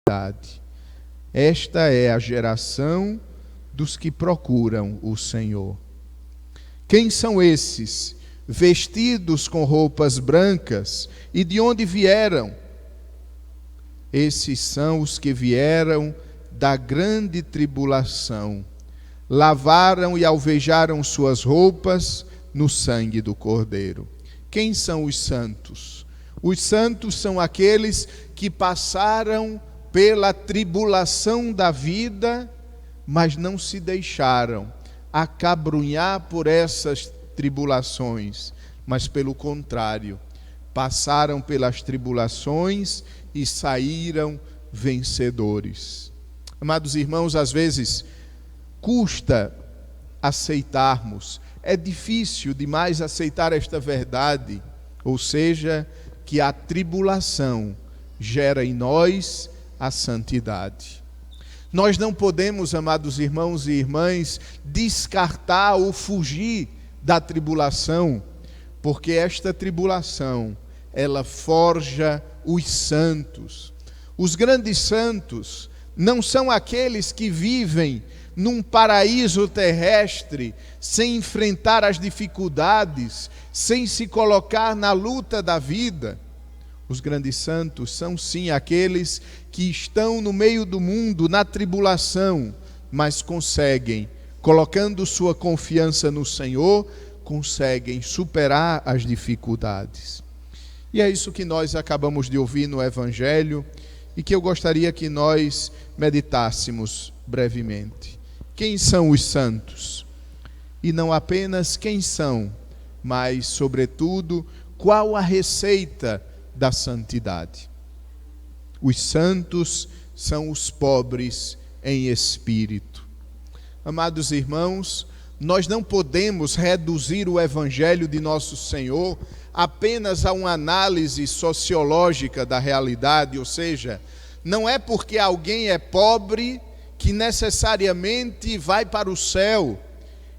santidade. Esta é a geração dos que procuram o Senhor. Quem são esses, vestidos com roupas brancas, e de onde vieram? Esses são os que vieram da grande tribulação, lavaram e alvejaram suas roupas no sangue do Cordeiro. Quem são os santos? Os santos são aqueles que passaram pela tribulação da vida, mas não se deixaram acabrunhar por essas tribulações, mas pelo contrário, passaram pelas tribulações e saíram vencedores. Amados irmãos, às vezes custa aceitarmos, é difícil demais aceitar esta verdade, ou seja, que a tribulação gera em nós a santidade. Nós não podemos, amados irmãos e irmãs, descartar ou fugir da tribulação, porque esta tribulação, ela forja os santos. Os grandes santos não são aqueles que vivem num paraíso terrestre, sem enfrentar as dificuldades, sem se colocar na luta da vida. Os grandes santos são sim aqueles que estão no meio do mundo, na tribulação, mas conseguem, colocando sua confiança no Senhor, conseguem superar as dificuldades. E é isso que nós acabamos de ouvir no Evangelho e que eu gostaria que nós meditássemos brevemente. Quem são os santos? E não apenas quem são, mas, sobretudo, qual a receita da santidade? Os santos são os pobres em espírito. Amados irmãos, nós não podemos reduzir o Evangelho de nosso Senhor apenas a uma análise sociológica da realidade, ou seja, não é porque alguém é pobre que necessariamente vai para o céu,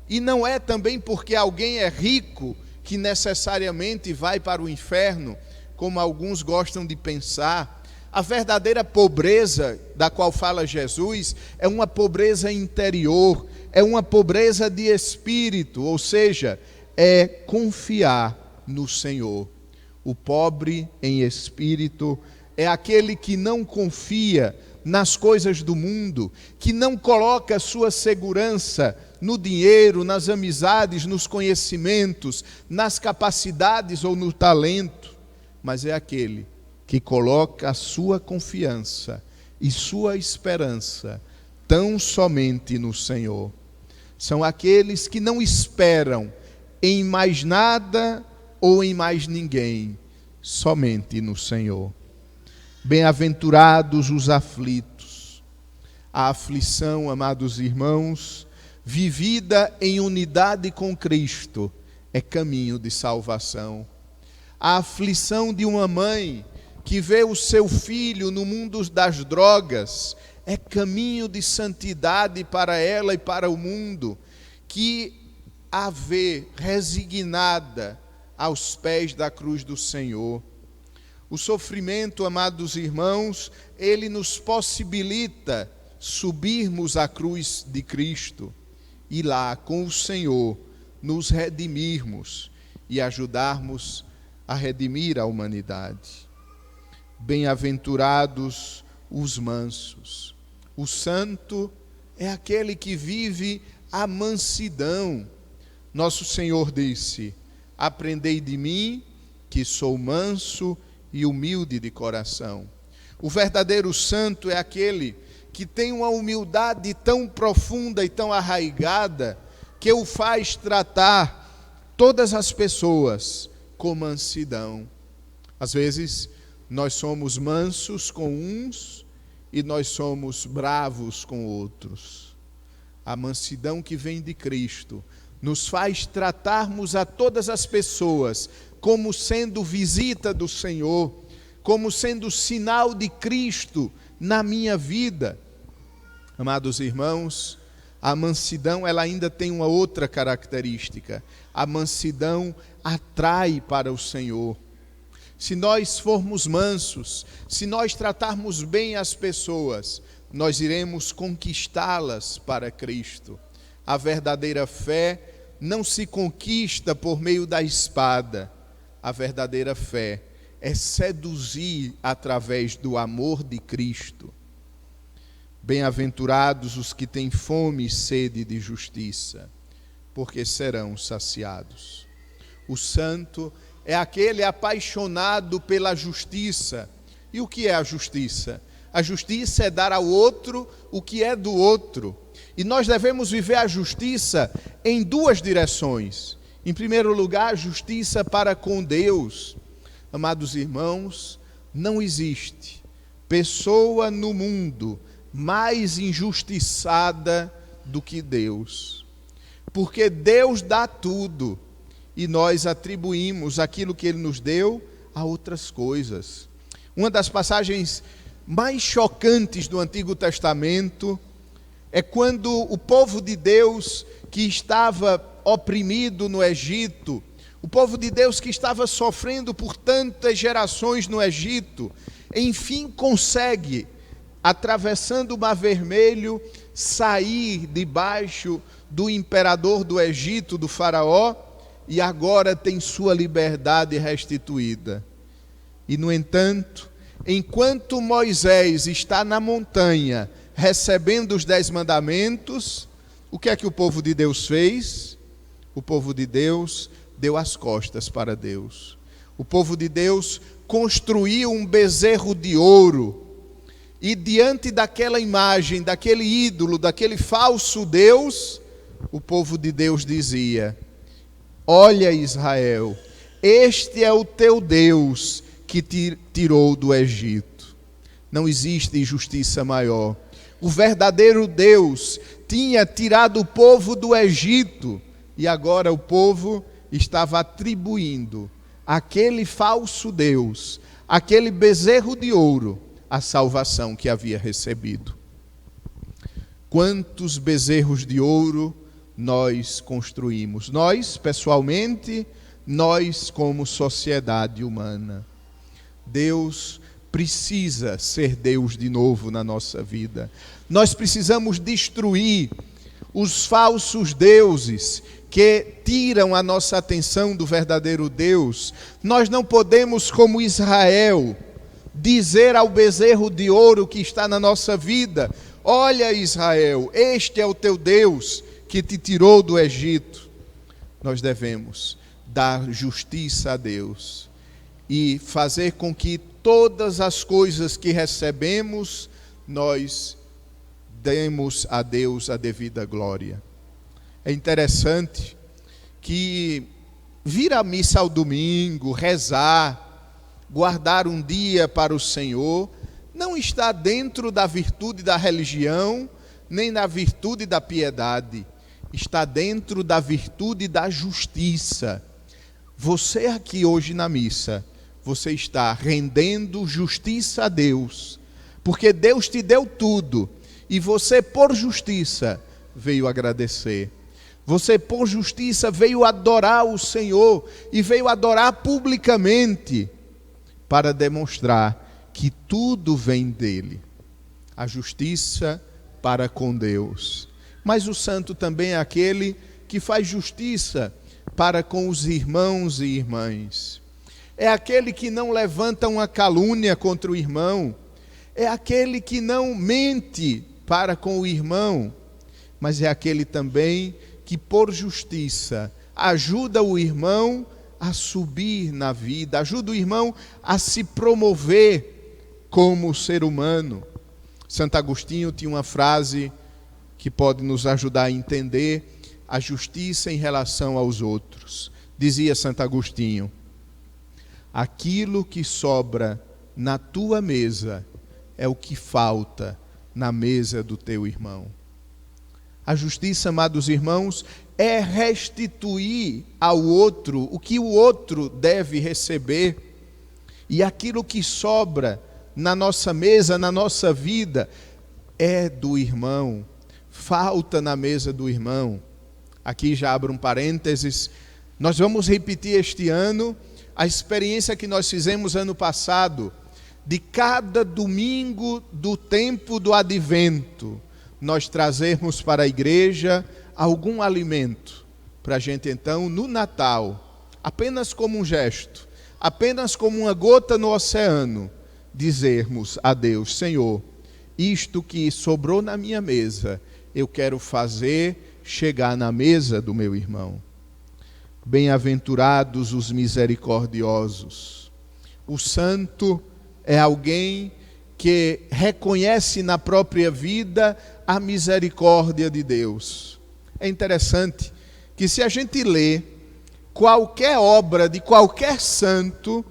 e não é também porque alguém é rico que necessariamente vai para o inferno, como alguns gostam de pensar. A verdadeira pobreza da qual fala Jesus é uma pobreza interior, é uma pobreza de espírito, ou seja, é confiar no Senhor. O pobre em espírito é aquele que não confia nas coisas do mundo, que não coloca sua segurança no dinheiro, nas amizades, nos conhecimentos, nas capacidades ou no talento, mas é aquele que coloca a sua confiança e sua esperança tão somente no Senhor. São aqueles que não esperam em mais nada ou em mais ninguém, somente no Senhor. Bem-aventurados os aflitos. A aflição, amados irmãos, vivida em unidade com Cristo, é caminho de salvação. A aflição de uma mãe que vê o seu filho no mundo das drogas é caminho de santidade para ela e para o mundo, que a vê resignada aos pés da cruz do Senhor. O sofrimento, amados irmãos, ele nos possibilita subirmos à cruz de Cristo e lá com o Senhor nos redimirmos e ajudarmos a redimir a humanidade. Bem-aventurados os mansos. O santo é aquele que vive a mansidão. Nosso Senhor disse: aprendei de mim, que sou manso e humilde de coração. O verdadeiro santo é aquele que tem uma humildade tão profunda e tão arraigada que o faz tratar todas as pessoas com mansidão. Às vezes nós somos mansos com uns e nós somos bravos com outros. A mansidão que vem de Cristo nos faz tratarmos a todas as pessoas como sendo visita do Senhor, como sendo sinal de Cristo na minha vida. Amados irmãos, a mansidão ela ainda tem uma outra característica. A mansidão atrai para o Senhor. se nós formos mansos, se nós tratarmos bem as pessoas, nós iremos conquistá-las para Cristo. A verdadeira fé não se conquista por meio da espada. A verdadeira fé é seduzir através do amor de Cristo. Bem-aventurados os que têm fome e sede de justiça, porque serão saciados. O santo é aquele apaixonado pela justiça. E o que é a justiça? A justiça é dar ao outro o que é do outro. E nós devemos viver a justiça em duas direções. Em primeiro lugar, a justiça para com Deus. Amados irmãos, não existe pessoa no mundo mais injustiçada do que Deus. Porque Deus dá tudo e nós atribuímos aquilo que Ele nos deu a outras coisas. Uma das passagens mais chocantes do Antigo Testamento é quando o povo de Deus que estava oprimido no Egito, o povo de Deus que estava sofrendo por tantas gerações no Egito, enfim consegue, atravessando o Mar Vermelho, sair debaixo do imperador do Egito, do faraó, e agora tem sua liberdade restituída. E, no entanto, enquanto Moisés está na montanha recebendo os 10 mandamentos, o que é que o povo de Deus fez? O povo de Deus deu as costas para Deus. O povo de Deus construiu um bezerro de ouro, e diante daquela imagem, daquele ídolo, daquele falso Deus, o povo de Deus dizia: olha, Israel, este é o teu Deus que te tirou do Egito. Não existe injustiça maior. O verdadeiro Deus tinha tirado o povo do Egito e agora o povo estava atribuindo àquele falso Deus, aquele bezerro de ouro, a salvação que havia recebido. Quantos bezerros de ouro nós construímos? Nós, pessoalmente, nós como sociedade humana. Deus precisa ser Deus de novo na nossa vida. Nós precisamos destruir os falsos deuses que tiram a nossa atenção do verdadeiro Deus. Nós não podemos, como Israel, dizer ao bezerro de ouro que está na nossa vida: olha, Israel, este é o teu Deus que te tirou do Egito. Nós devemos dar justiça a Deus e fazer com que todas as coisas que recebemos, nós demos a Deus a devida glória. É interessante que vir à missa ao domingo, rezar, guardar um dia para o Senhor, não está dentro da virtude da religião, nem na virtude da piedade. Está dentro da virtude da justiça. Você aqui hoje na missa, você está rendendo justiça a Deus, porque Deus te deu tudo, e você por justiça veio agradecer. Você por justiça veio adorar o Senhor, e veio adorar publicamente, para demonstrar que tudo vem dele. A justiça para com Deus. Mas o santo também é aquele que faz justiça para com os irmãos e irmãs. É aquele que não levanta uma calúnia contra o irmão. É aquele que não mente para com o irmão. Mas é aquele também que por justiça ajuda o irmão a subir na vida, ajuda o irmão a se promover como ser humano. Santo Agostinho tinha uma frase que pode nos ajudar a entender a justiça em relação aos outros. Dizia Santo Agostinho: aquilo que sobra na tua mesa é o que falta na mesa do teu irmão. A justiça, amados irmãos, é restituir ao outro o que o outro deve receber. E aquilo que sobra na nossa mesa, na nossa vida, é do irmão. Falta na mesa do irmão. Aqui já abro um parênteses. Nós vamos repetir este ano a experiência que nós fizemos ano passado, de cada domingo do tempo do advento, nós trazermos para a igreja algum alimento, para a gente então, no Natal, apenas como um gesto, apenas como uma gota no oceano, dizermos a Deus: Senhor, isto que sobrou na minha mesa, eu quero fazer chegar na mesa do meu irmão. Bem-aventurados os misericordiosos. O santo é alguém que reconhece na própria vida a misericórdia de Deus. É interessante que, se a gente lê qualquer obra de qualquer santo,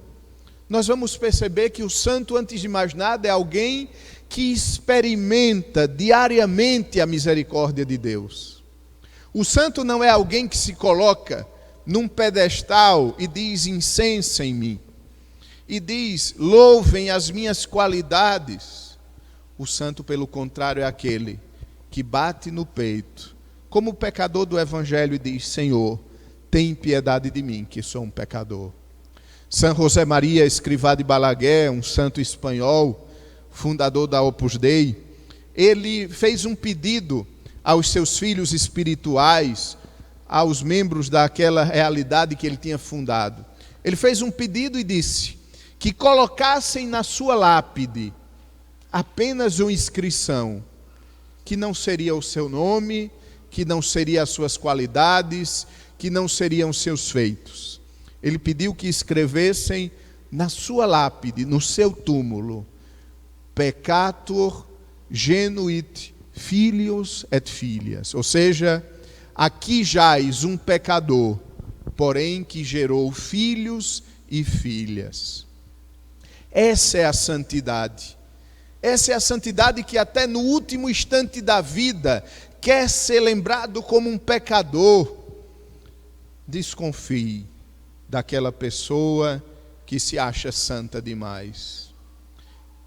nós vamos perceber que o santo, antes de mais nada, é alguém que experimenta diariamente a misericórdia de Deus. O santo não é alguém que se coloca num pedestal e diz: incensem mim, e diz: louvem as minhas qualidades. O santo, pelo contrário, é aquele que bate no peito, como o pecador do Evangelho, e diz: Senhor, tem piedade de mim, que sou um pecador. São José Maria Escrivá de Balaguer, um santo espanhol, fundador da Opus Dei, ele fez um pedido aos seus filhos espirituais, aos membros daquela realidade que ele tinha fundado. Ele fez um pedido e disse que colocassem na sua lápide apenas uma inscrição, que não seria o seu nome, que não seria as suas qualidades, que não seriam os seus feitos. Ele pediu que escrevessem na sua lápide, no seu túmulo: Peccator genuit filius et filias, ou seja, aqui jaz um pecador, porém que gerou filhos e filhas. Essa é a santidade. Essa é a santidade que até no último instante da vida quer ser lembrado como um pecador. Desconfie daquela pessoa que se acha santa demais.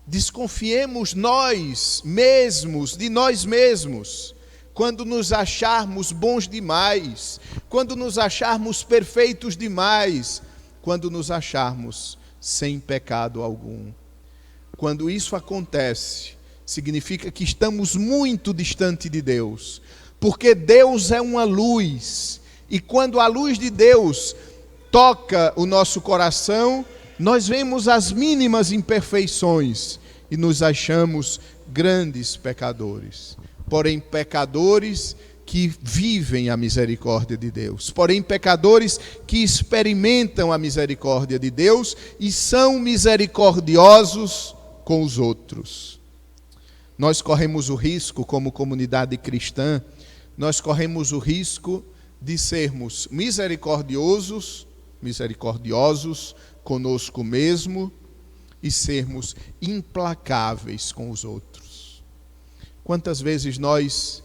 Desconfiemos nós mesmos, de nós mesmos, quando nos acharmos bons demais, quando nos acharmos perfeitos demais, quando nos acharmos sem pecado algum. Quando isso acontece, significa que estamos muito distante de Deus, porque Deus é uma luz, e quando a luz de Deus toca o nosso coração, nós vemos as mínimas imperfeições e nos achamos grandes pecadores. Porém, pecadores que vivem a misericórdia de Deus. Porém, pecadores que experimentam a misericórdia de Deus e são misericordiosos com os outros. Nós corremos o risco, como comunidade cristã, nós corremos o risco de sermos misericordiosos conosco mesmo e sermos implacáveis com os outros. Quantas vezes nós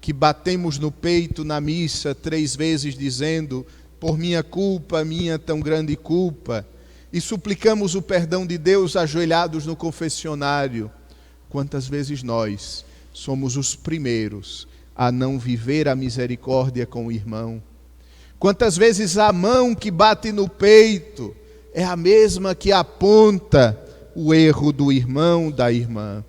que batemos no peito na missa 3 vezes dizendo: por minha culpa, minha tão grande culpa, e suplicamos o perdão de Deus ajoelhados no confessionário, quantas vezes nós somos os primeiros a não viver a misericórdia com o irmão? Quantas vezes a mão que bate no peito é a mesma que aponta o erro do irmão, da irmã?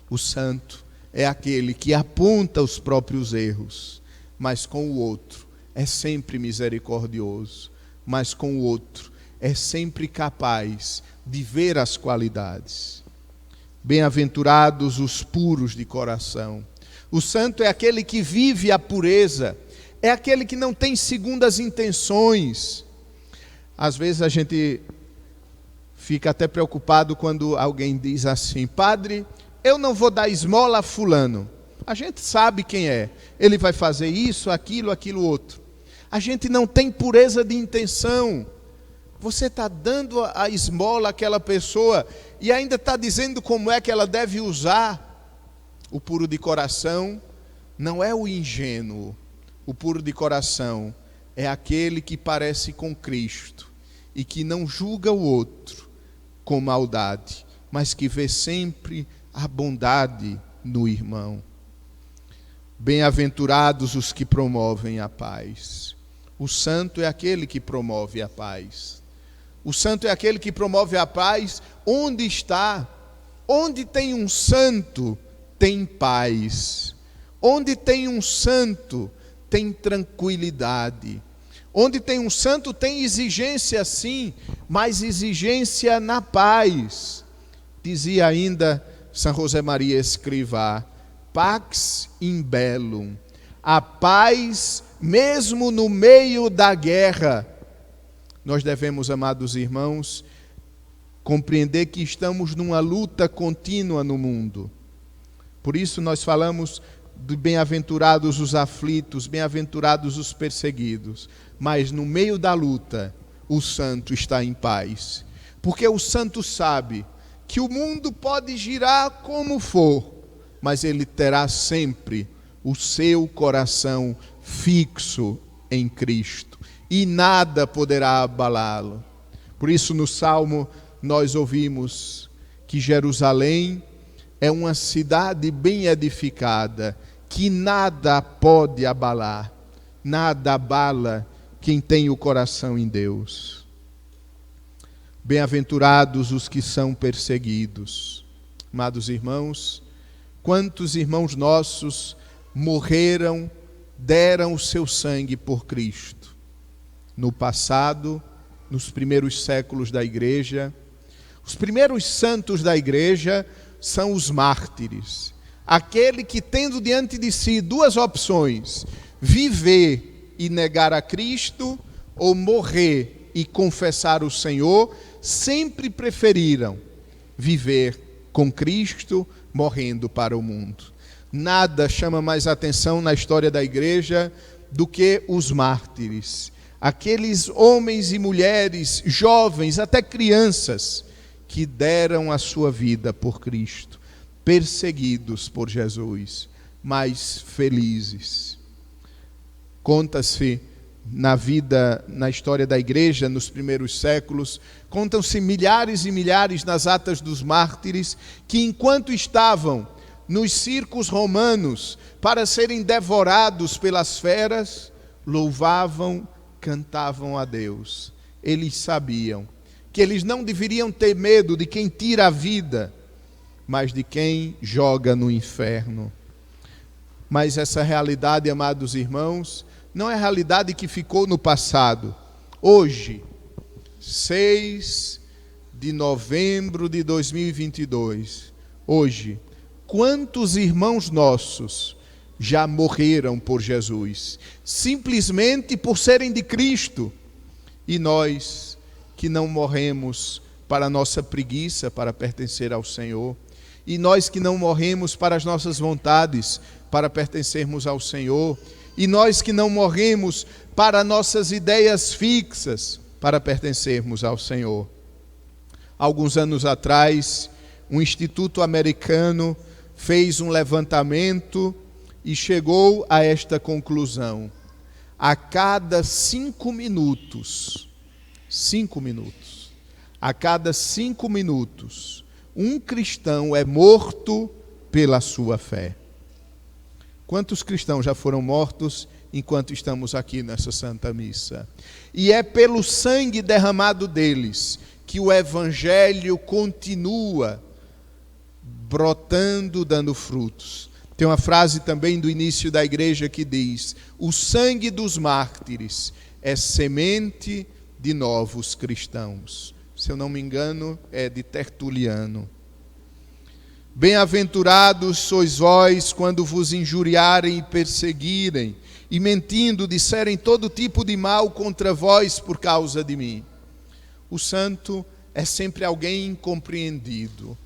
O santo é aquele que aponta os próprios erros, mas com o outro é sempre misericordioso, mas com o outro é sempre capaz de ver as qualidades. Bem-aventurados os puros de coração. O santo é aquele que vive a pureza, é aquele que não tem segundas intenções. Às vezes a gente fica até preocupado quando alguém diz assim: padre, eu não vou dar esmola a fulano. A gente sabe quem é. Ele vai fazer isso, aquilo, outro. A gente não tem pureza de intenção. Você está dando a esmola àquela pessoa e ainda está dizendo como é que ela deve usar. O puro de coração não é o ingênuo. O puro de coração é aquele que parece com Cristo e que não julga o outro com maldade, mas que vê sempre a bondade no irmão. Bem-aventurados os que promovem a paz. O santo é aquele que promove a paz. O santo é aquele que promove a paz. Onde está? Onde tem um santo, tem paz. Onde tem um santo, tem tranquilidade. Onde tem um santo, tem exigência sim, mas exigência na paz. Dizia ainda São José Maria Escrivá: pax in bellum, a paz mesmo no meio da guerra. Nós devemos, amados irmãos, compreender que estamos numa luta contínua no mundo. Por isso nós falamos de bem-aventurados os aflitos, bem-aventurados os perseguidos. Mas no meio da luta, o santo está em paz. Porque o santo sabe que o mundo pode girar como for, mas ele terá sempre o seu coração fixo em Cristo. E nada poderá abalá-lo. Por isso no Salmo nós ouvimos que Jerusalém é uma cidade bem edificada, que nada pode abalar, nada abala quem tem o coração em Deus. Bem-aventurados os que são perseguidos. Amados irmãos, quantos irmãos nossos morreram, deram o seu sangue por Cristo? No passado, nos primeiros séculos da igreja, os primeiros santos da igreja são os mártires. Aquele que, tendo diante de si duas opções, viver e negar a Cristo, ou morrer e confessar o Senhor, sempre preferiram viver com Cristo, morrendo para o mundo. Nada chama mais atenção na história da igreja do que os mártires. Aqueles homens e mulheres, jovens, até crianças, que deram a sua vida por Cristo, perseguidos por Jesus, mas felizes. Conta-se na história da igreja, nos primeiros séculos, contam-se milhares e milhares nas atas dos mártires, que enquanto estavam nos circos romanos para serem devorados pelas feras, louvavam, cantavam a Deus. Eles sabiam que eles não deveriam ter medo de quem tira a vida, mas de quem joga no inferno. Mas essa realidade, amados irmãos, não é a realidade que ficou no passado. Hoje, 6 de novembro de 2022, hoje, quantos irmãos nossos já morreram por Jesus, simplesmente por serem de Cristo, e nós que não morremos para a nossa preguiça, para pertencer ao Senhor, e nós que não morremos para as nossas vontades, para pertencermos ao Senhor, e nós que não morremos para nossas ideias fixas, para pertencermos ao Senhor. Alguns anos atrás, um instituto americano fez um levantamento e chegou a esta conclusão: a cada 5 minutos, a cada 5 minutos, um cristão é morto pela sua fé. Quantos cristãos já foram mortos enquanto estamos aqui nessa Santa Missa? E é pelo sangue derramado deles que o Evangelho continua brotando, dando frutos. Tem uma frase também do início da igreja que diz: o sangue dos mártires é semente de novos cristãos. Se eu não me engano, é de Tertuliano. Bem-aventurados sois vós quando vos injuriarem e perseguirem, e mentindo disserem todo tipo de mal contra vós por causa de mim. O santo é sempre alguém incompreendido,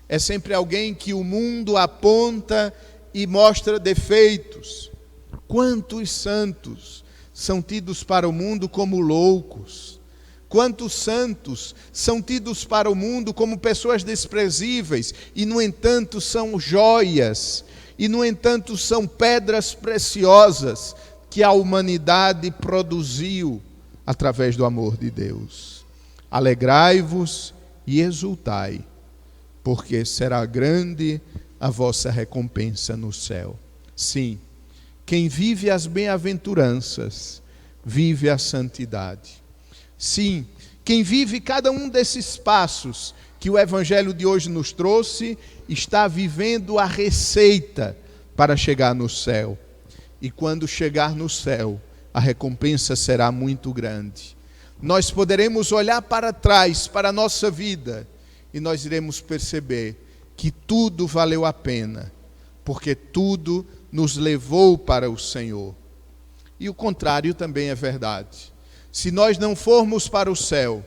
é sempre alguém que o mundo aponta e mostra defeitos. Quantos santos são tidos para o mundo como loucos? Quantos santos são tidos para o mundo como pessoas desprezíveis e, no entanto, são joias, e, no entanto, são pedras preciosas que a humanidade produziu através do amor de Deus. Alegrai-vos e exultai, porque será grande a vossa recompensa no céu. Sim, quem vive as bem-aventuranças, vive a santidade. Sim, Quem vive cada um desses passos que o Evangelho de hoje nos trouxe, está vivendo a receita para chegar no céu. E quando chegar no céu, a recompensa será muito grande. Nós poderemos olhar para trás, para a nossa vida, e nós iremos perceber que tudo valeu a pena, porque tudo nos levou para o Senhor. E o contrário também é verdade. Se nós não formos para o céu,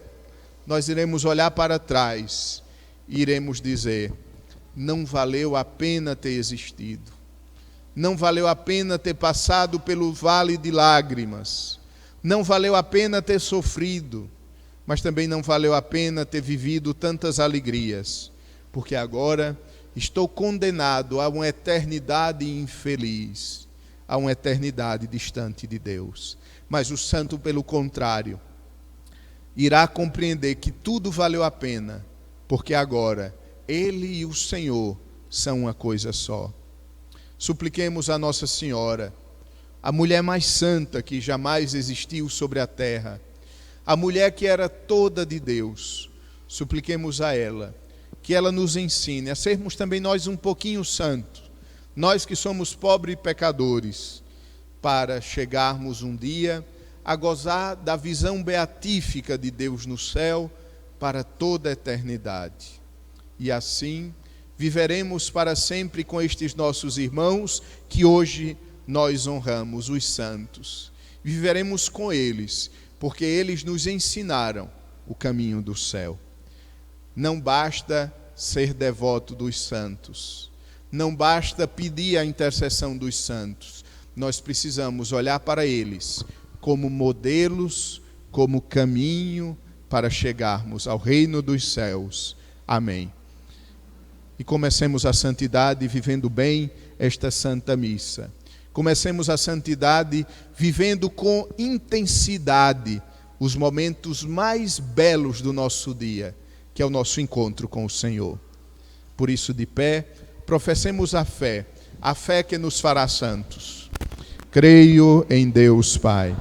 nós iremos olhar para trás e iremos dizer: não valeu a pena ter existido. Não valeu a pena ter passado pelo vale de lágrimas. Não valeu a pena ter sofrido. Mas também não valeu a pena ter vivido tantas alegrias. Porque agora estou condenado a uma eternidade infeliz, a uma eternidade distante de Deus. Mas o santo, pelo contrário, irá compreender que tudo valeu a pena, porque agora ele e o Senhor são uma coisa só. Supliquemos a Nossa Senhora, a mulher mais santa que jamais existiu sobre a terra, a mulher que era toda de Deus. Supliquemos a ela, que ela nos ensine a sermos também nós um pouquinho santos, nós que somos pobres e pecadores, para chegarmos um dia a gozar da visão beatífica de Deus no céu para toda a eternidade. E assim viveremos para sempre com estes nossos irmãos que hoje nós honramos, os santos. Viveremos com eles, porque eles nos ensinaram o caminho do céu. Não basta ser devoto dos santos, não basta pedir a intercessão dos santos, nós precisamos olhar para eles como modelos, como caminho para chegarmos ao reino dos céus. Amém. E comecemos a santidade vivendo bem esta Santa Missa. Comecemos a santidade vivendo com intensidade os momentos mais belos do nosso dia, que é o nosso encontro com o Senhor. Por isso, de pé, professemos a fé que nos fará santos. Creio em Deus Pai,